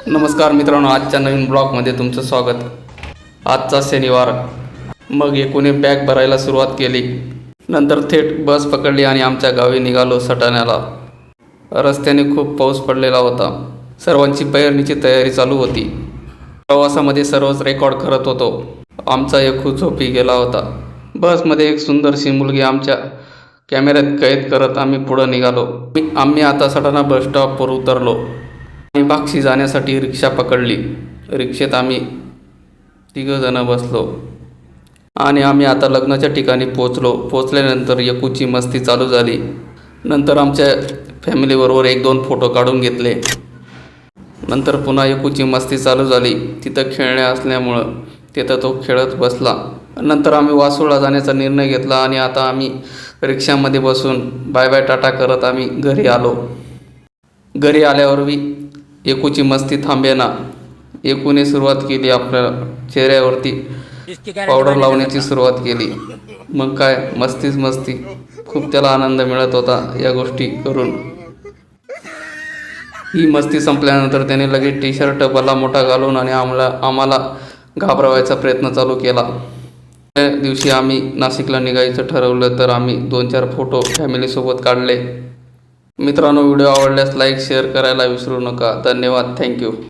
नमस्कार मित्रांनो, आजच्या नवीन ब्लॉगमध्ये तुमचं स्वागत। आजचा शनिवार, मग एकूणे बॅग भरायला सुरुवात केली। नंतर थेट बस पकडली आणि आमच्या गावी निघालो सटाण्याला। रस्त्याने खूप पाऊस पडलेला होता, सर्वांची पेरणीची तयारी चालू होती। प्रवासामध्ये सर्वच रेकॉर्ड करत होतो। आमचा एकू झोपी गेला होता। बसमध्ये एक सुंदरशी मुलगी आमच्या कॅमेऱ्यात कैद करत आम्ही पुढे निघालो। आम्ही आता सटाणा बस स्टॉपवर उतरलो आणि बाक्षी जाण्यासाठी रिक्षा पकडली। रिक्षेत आम्ही तिघंजणं बसलो आणि आम्ही आता लग्नाच्या ठिकाणी पोचल्यानंतर एकूची मस्ती चालू झाली। नंतर आमच्या फॅमिलीबरोबर 1-2 फोटो काढून घेतले। नंतर पुन्हा एकूची मस्ती चालू झाली। तिथं खेळणे असल्यामुळं तिथं तो खेळत बसला। नंतर आम्ही वासोळा जाण्याचा निर्णय घेतला आणि आता आम्ही रिक्षामध्ये बसून बाय बाय टाटा करत आम्ही घरी आलो। घरी आल्यावर एकूची मस्ती थांबेना। एकूने सुरुवात केली आपल्या चेहऱ्यावरती पावडर लावण्याची सुरुवात केली। मग काय मस्तीच मस्ती, खूप त्याला आनंद मिळत होता या गोष्टी करून। ही मस्ती संपल्यानंतर त्याने लगेच टी-शर्ट भला मोठा घालून आणि आम्हाला घाबरवायचा प्रयत्न चालू केला। त्या दिवशी आम्ही नाशिकला निघायचं ठरवलं, तर आम्ही 2-4 फोटो फॅमिलीसोबत काढले। मित्रांनो, व्हिडिओ आवडल्यास लाईक शेअर करायला विसरू नका। धन्यवाद, थँक्यू।